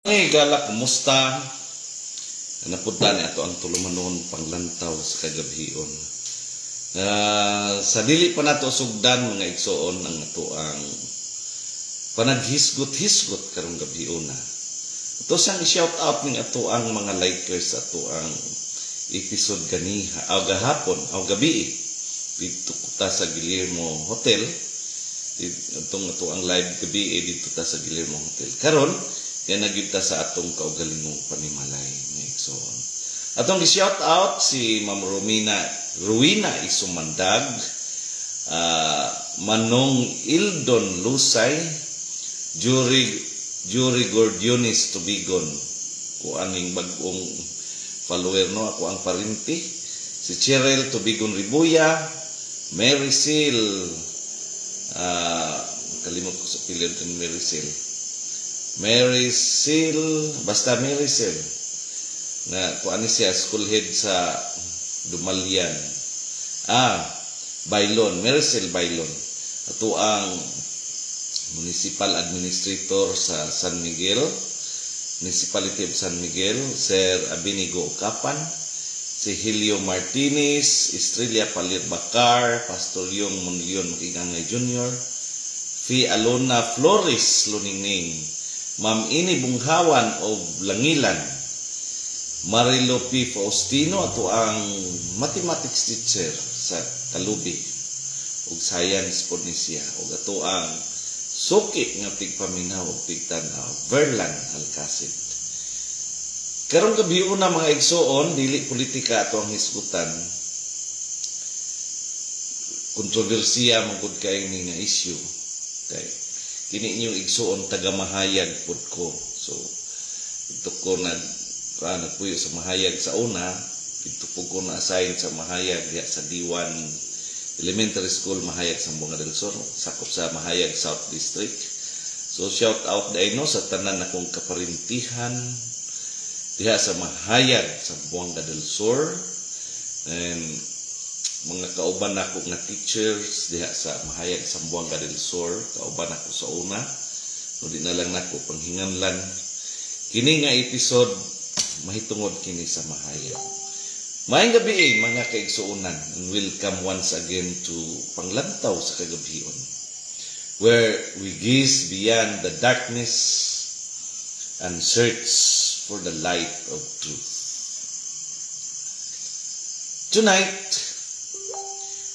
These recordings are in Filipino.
Hey, gala, kumusta? Napunta ni ato ang tulumanon panglantaw sa kagabhion. Sa dili pa nato sugdan mga igsoon ang ato ang panaghisgot-hisgot karong gabhion na. Ito siyang i-shout out ng ato ang mga likers ato ang episode ganiha, gahapon, gabi. Dito ta sa Guillermo Hotel. Itong ato ang live gabi dito ta sa Guillermo Hotel. Karon kaya nagita sa atong kaugalingong panimalay ng igsoon. Atong gi-shout out si Ma'am Ruina Isumandag, Manong Ildon Lusay, Jury Gordionis Tubigon, ko anging bagong follower no, ako ang parinti, si Cheryl Tubigon Ribuya, Mary Sil, kalimot ko sa pilihan ng Mary Sil, basta Mary Sil, na kuan siya school head sa Dumalian. Bailon, Mary Sil Bailon. Ato ang municipal administrator sa San Miguel, Municipality of San Miguel, Sir Abinigo Kapan, si Helio Martinez, Estrella Palir Bacar, Pastor Yung Monleon Makigangay Jr., Fi Alona Flores Luningning, Ma'am Ini Bunghawan o Langilan, Marilo P. Faustino, ato ang mathematics teacher sa Kalubi ug science po ni siya, ug ato ang suki nga tigpaminaw ug tigtanaw, Verlan Alcacid. Karong gabi una mga igsoon, dili politika ato ang hisgutan. Kontrobersiya magud kay ni nga issue. Kay kini inyong igsoon taga-mahayag pod ko. So ito ko nagpuyo sa mahayag sa una, ito po ko na-assign sa mahayag diya sa Diwan Elementary School Mahayag Sambuanga del Sur, sakop sa Mahayag South District. So shout out daino sa tanan akong kaparintihan diha sa Mahayag Sambuanga del Sur, and mga kauban ako nga teachers diha sa Mahayag Sambuanga del Sur, kauban ako sa una, no di na lang nako panghinganlan kini nga episode mahitungod kini sa Mahayag. Maayong gabi mga kaigsuonan, and welcome once again to Panglantaw sa Kagabhion, where we gaze beyond the darkness and search for the light of truth. Tonight,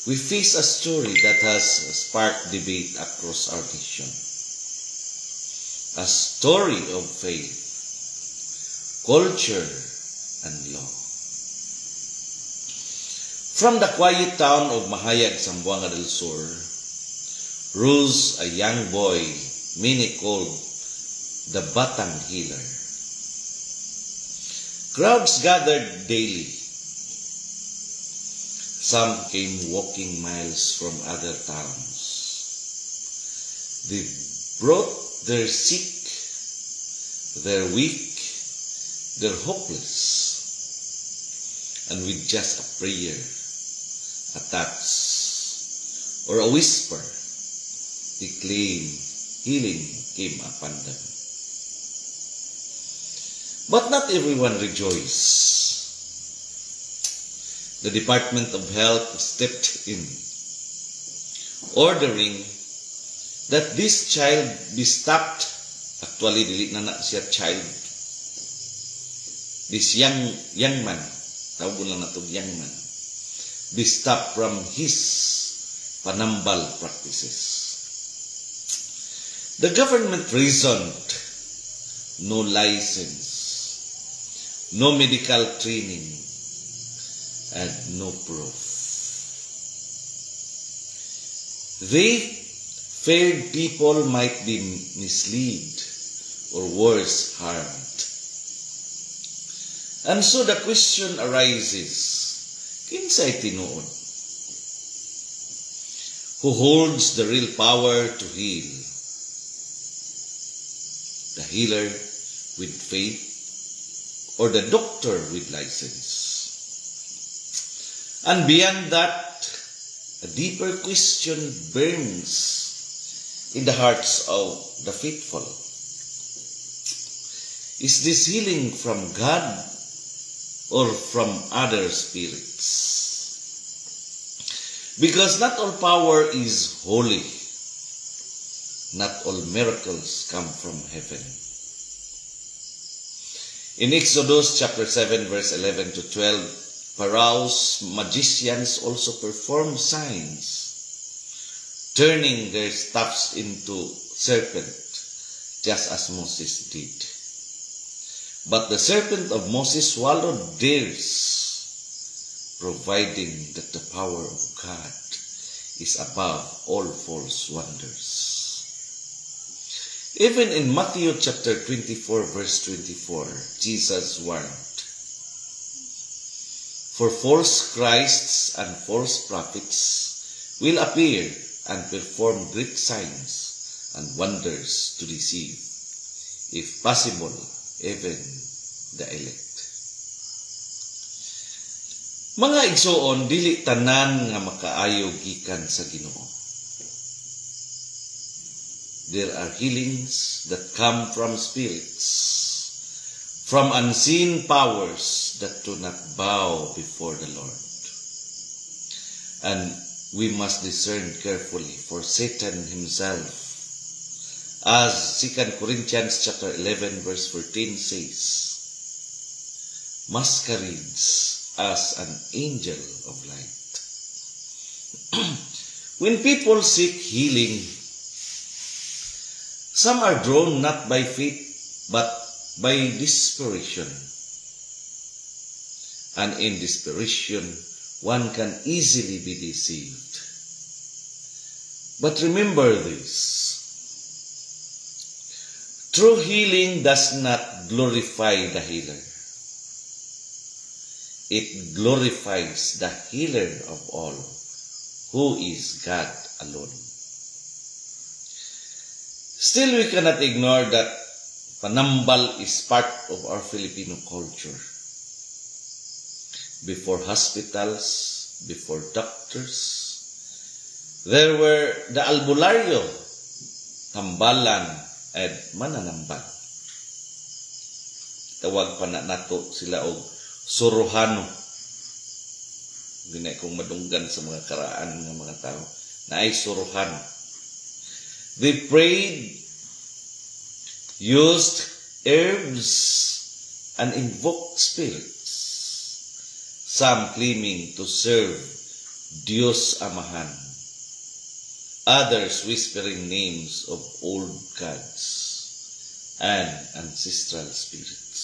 we face a story that has sparked debate across our nation. A story of faith, culture, and law. From the quiet town of Mahayag, Zamboanga del Sur, rose a young boy, many called the Batang Healer. Crowds gathered daily. Some came walking miles from other towns. They brought their sick, their weak, their hopeless, and with just a prayer, a touch, or a whisper, they claimed healing came upon them. But not everyone rejoiced. The Department of Health stepped in, ordering that this child be stopped. Actually, dili na siya child. This young man, tawag lang na ito young man, be stopped from his panambal practices. The government reasoned, no license, no medical training, and no proof. They feared people might be misled or worse, harmed. And so the question arises, kinsay tinuod? Who holds the real power to heal? The healer with faith or the doctor with license? And beyond that, a deeper question burns in the hearts of the faithful. Is this healing from God or from other spirits? Because not all power is holy. Not all miracles come from heaven. In Exodus chapter 7 verse 11 to 12, Pharaoh's magicians also performed signs, turning their staffs into serpents, just as Moses did. But the serpent of Moses swallowed theirs, providing that the power of God is above all false wonders. Even in Matthew chapter 24 verse 24, Jesus warned, for false Christs and false prophets will appear and perform great signs and wonders to deceive, if possible, even the elect. Mga igsoon, dili tanan nga makaayo gikan sa Ginoo. There are healings that come from spirits, from unseen powers that do not bow before the Lord. And we must discern carefully, for Satan himself, as 2 Corinthians chapter 11 verse 14 says, masquerades as an angel of light. When people seek healing, some are drawn not by faith, but by desperation. And in desperation, one can easily be deceived. But remember this. True healing does not glorify the healer. It glorifies the healer of all, who is God alone. Still, we cannot ignore that panambal is part of our Filipino culture. Before hospitals, before doctors, there were the albularyo, tambalan, and mananambal. Tawag pa na nato sila og suruhano. Ginay kong madunggan sa mga karaan ng mga tao na ay suruhano. They prayed, used herbs, and invoked spirits, some claiming to serve Diyos Amahan, others whispering names of old gods and ancestral spirits.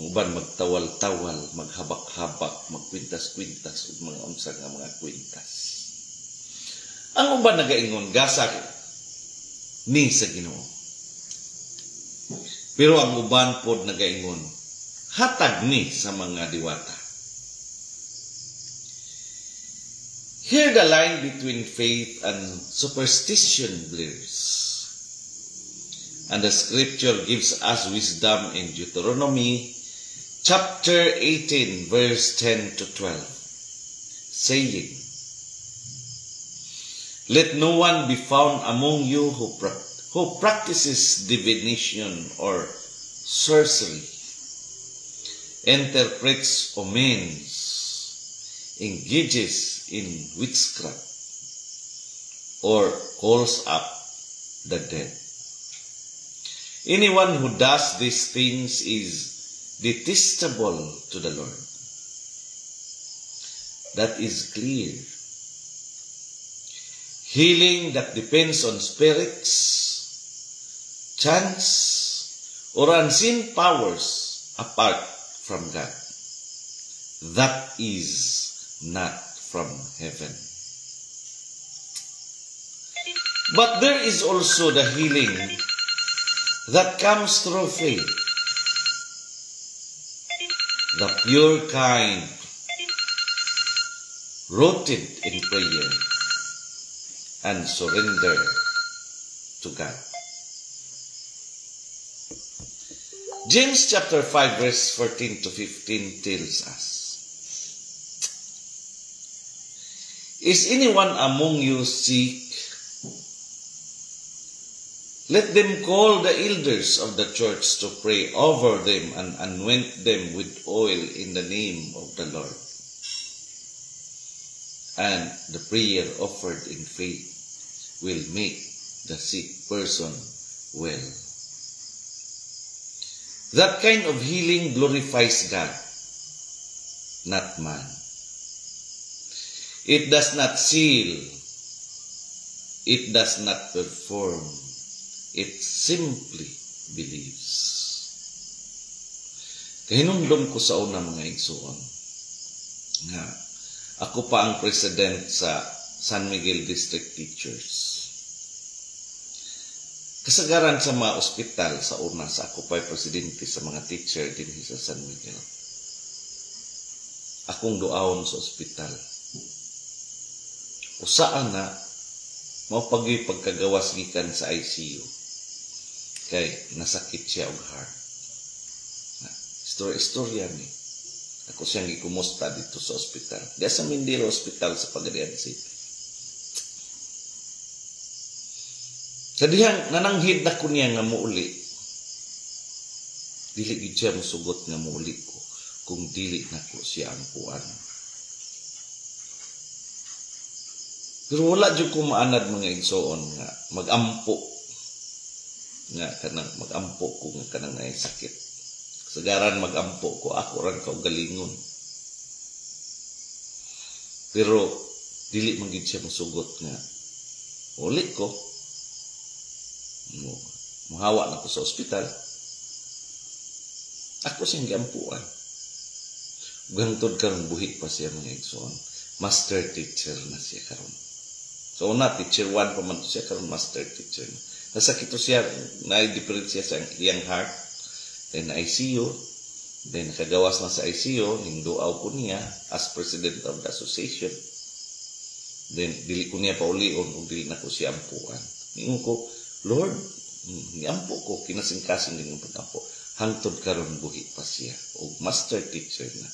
Ang uban magtawal-tawal, maghabak-habak, magkwintas-kwintas, ug mga unsa nga mga kwintas. Ang uban nagaingon, gasa ni sa Ginoo. Pero ang uban pod nagaingon, hatag ni sa mga diwata. Here the line between faith and superstition blurs. And the scripture gives us wisdom in Deuteronomy chapter 18 verse 10 to 12, saying, let no one be found among you who practices divination or sorcery, interprets omens, engages in witchcraft, or calls up the dead. Anyone who does these things is detestable to the Lord. That is clear. Healing that depends on spirits, chance, or unseen powers apart from God, that is not from heaven. But there is also the healing that comes through faith, the pure kind, rooted in prayer and surrender to God. James chapter 5 verse 14 to 15 tells us, is anyone among you sick? Let them call the elders of the church to pray over them and anoint them with oil in the name of the Lord. And the prayer offered in faith will make the sick person well. That kind of healing glorifies God, not man. It does not seal. It does not perform. It simply believes. Kahinumdum ko sa una mga igsoon nga ako pa ang president sa San Miguel District Teachers. Kasagaran sa mga ospital sa una sa ako pa'y presidente sa mga teacher din sa San Miguel. Akong duawon sa ospital. Usaan na mapagyoy pagkagawas gikan sa ICU. Kay nasakit siya og heart. Istorya ni. Ako siyang gikumusta dito sa ospital. Diya sa Mindero Hospital sa Pagadian City. Kadihang nananghid na ko niya nga muuli. Dili gid siya musugot nga muuli ko kung dili na ko siya ang puan. Pero wala jud ko maanad mga igsoon nga magampo nga kanang magampo ko nga kanang ay sakit. Kasagaran magampo ko ako ran kaugalingon. Pero dili man gid siya musugot nga uli ko. Muhawa na ko sa ospital. Ako siyang giampuan. Gantod karon buhi pa siya mga igsoon. Master teacher na siya karon. So una teacher 1 pa man siya karon master teacher. Nasakit siya na diferensya sa iyang heart. Then ICU. Then nakagawas na sa ICU, ningduaw ko niya as president of the association. Then dili ko niya paulion kung dili na ko siya ampuan. Ningon ko, Lord, niampo ko, kinasingkasing din yung pag-ampo. Hangtod karon buhi pa siya. O master teacher na.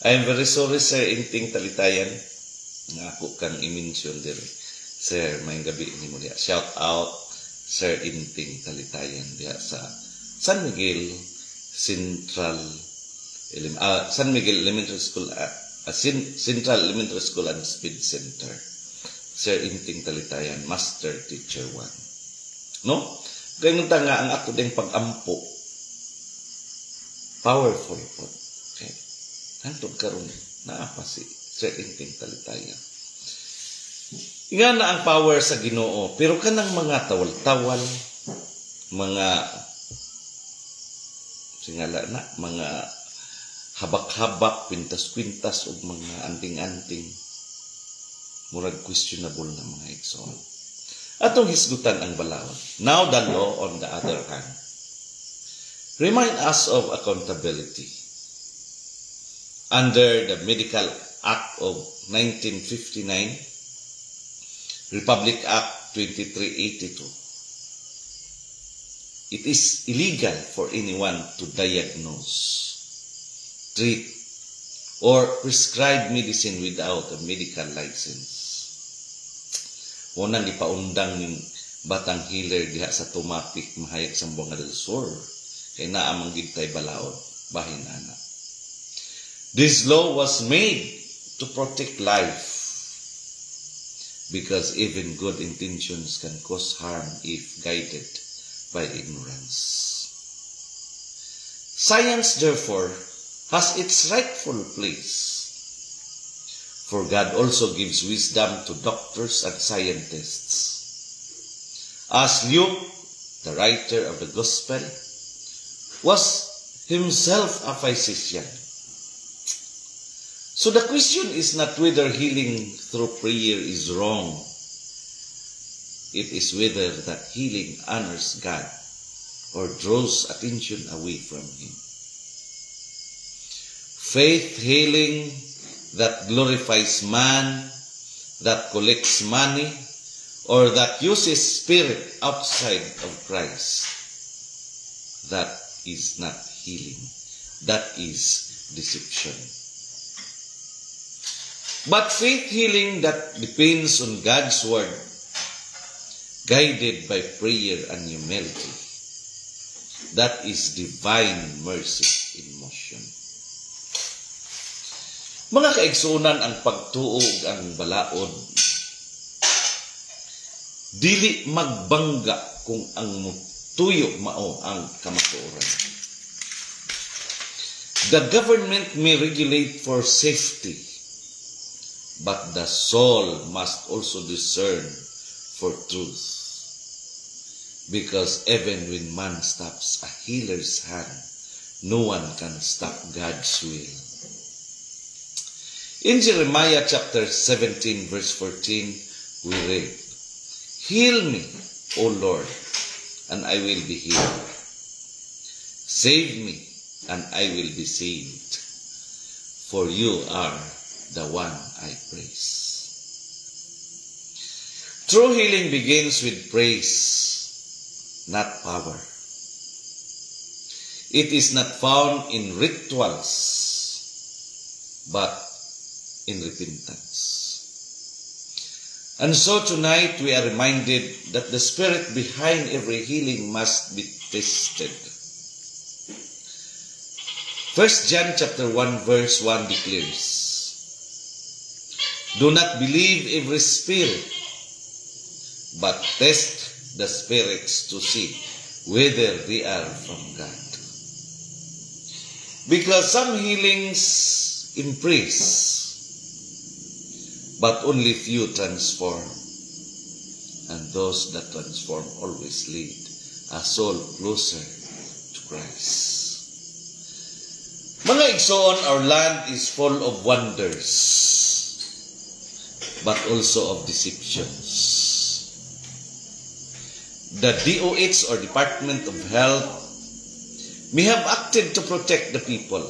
I am very sorry, Sir Inting Talitayan. Nga ako kang i-mention din. Sir, may gabi ni mo diya. Shout out, Sir Inting Talitayan diya sa San Miguel San Miguel Elementary School, Central Elementary School and Speed Center. Sir Inting Talitayan, Master Teacher 1. No? Ganyan nga ang ato ding pag-ampo. Powerful po. Okay. Hantod karon naapa si Sir Inting Talitayan. Nga na ang power sa Ginoo, pero kanang mga tawal-tawal, mga singala na, mga habak-habak, pintas-pintas, o mga anting-anting, murag questionable na mga igsoon. Atong hisgutan ang balaod. Now the law, on the other hand, remind us of accountability. Under the Medical Act of 1959, Republic Act 2382, it is illegal for anyone to diagnose, treat, or prescribe medicine without a medical license. Unang ipaundang ng batang healer diha sa Tumapik, Mahayag sa Buanga del Sur, kay naamang gintay balaod, bahin ana. This law was made to protect life, because even good intentions can cause harm if guided by ignorance. Science, therefore, has its rightful place, for God also gives wisdom to doctors and scientists. As Luke, the writer of the Gospel, was himself a physician. So the question is not whether healing through prayer is wrong. It is whether that healing honors God or draws attention away from Him. Faith healing that glorifies man, that collects money, or that uses spirit outside of Christ, that is not healing. That is deception. But faith healing that depends on God's word, guided by prayer and humility. That is divine mercy in motion. Mga kaigsunan, ang pagtuog ang balaod, dili magbangga kung ang mutuyo mao ang kamatuoran. The government may regulate for safety, but the soul must also discern for truth. Because even when man stops a healer's hand, no one can stop God's will. In Jeremiah chapter 17 verse 14, we read, "Heal me, O Lord, and I will be healed. Save me, and I will be saved. For you are the one I praise." True healing begins with praise, not power. It is not found in rituals, but in repentance. And so tonight we are reminded that the spirit behind every healing must be tested. 1 John chapter 1 verse 1 declares, "Do not believe every spirit, but test the spirits to see whether they are from God." Because some healings impress, but only few transform. And those that transform always lead a soul closer to Christ. Mga igsoon, our land is full of wonders, but also of deceptions. The DOH or Department of Health may have acted to protect the people,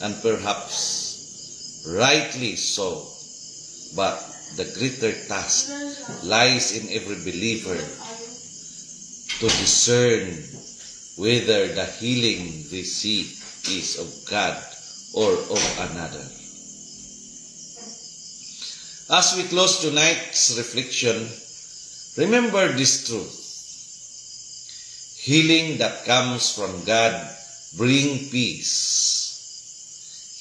and perhaps rightly so. But the greater task lies in every believer to discern whether the healing they seek is of God or of another. As we close tonight's reflection, remember this truth. Healing that comes from God brings peace.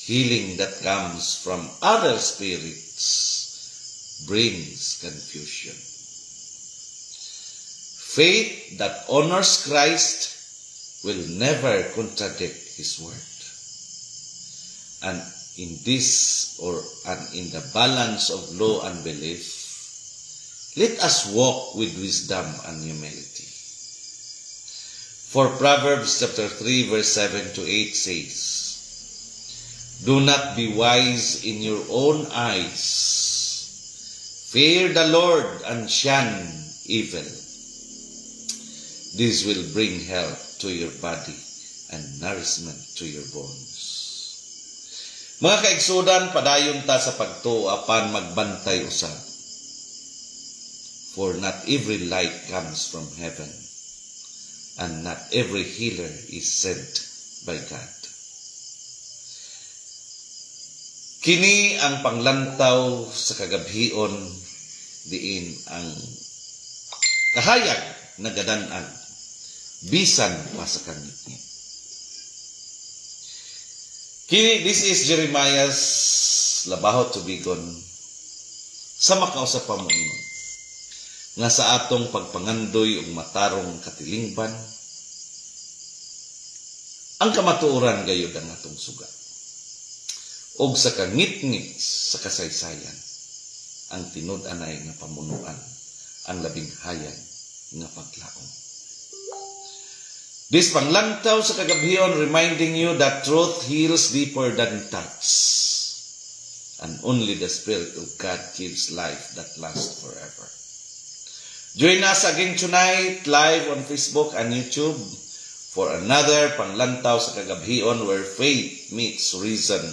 Healing that comes from other spirits brings confusion. Faith that honors Christ will never contradict His word. And in this in the balance of law and belief, let us walk with wisdom and humility. For Proverbs chapter 3 verse 7 to 8 says, "Do not be wise in your own eyes. Fear the Lord and shun evil. This will bring health to your body and nourishment to your bones." Mga kaigsudan, padayon ta sa pagtuo apan magbantay usab. For not every light comes from heaven, and not every healer is sent by God. Kini ang panglantaw sa kagabhion, diin ang kahayag na gadanan bisan pa sa kangit. Kini, this is Jeremiah's labahot tubigon sa makausap pa mo ingon nga sa atong pagpangandoy ug matarong katilingban, ang kamatuoran gayud ang atong suga. Og sa kangit-ngit sa kasaysayan, ang tinud-anay nga pamunuan, ang labing hayag nga paglaom. This panglantaw sa kagabhion reminding you that truth heals deeper than touch, and only the Spirit of God gives life that lasts forever. Join us again tonight live on Facebook and YouTube for another panglantaw sa kagabhion where faith meets reason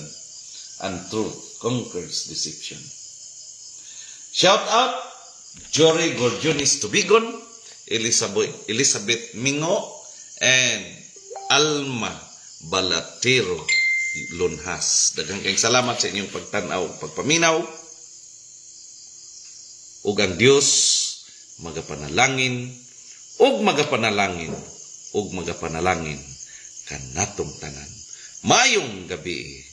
and truth conquers deception. Shout out Jory Gorjonis Tubigon, Elizabeth Mingo, and Alma Balatero Lunhas. Daghang kayong salamat sa inyong pagtanaw, pagpaminaw. Ug ang Dios magapanalangin kanatong tanan. Mayong gabi.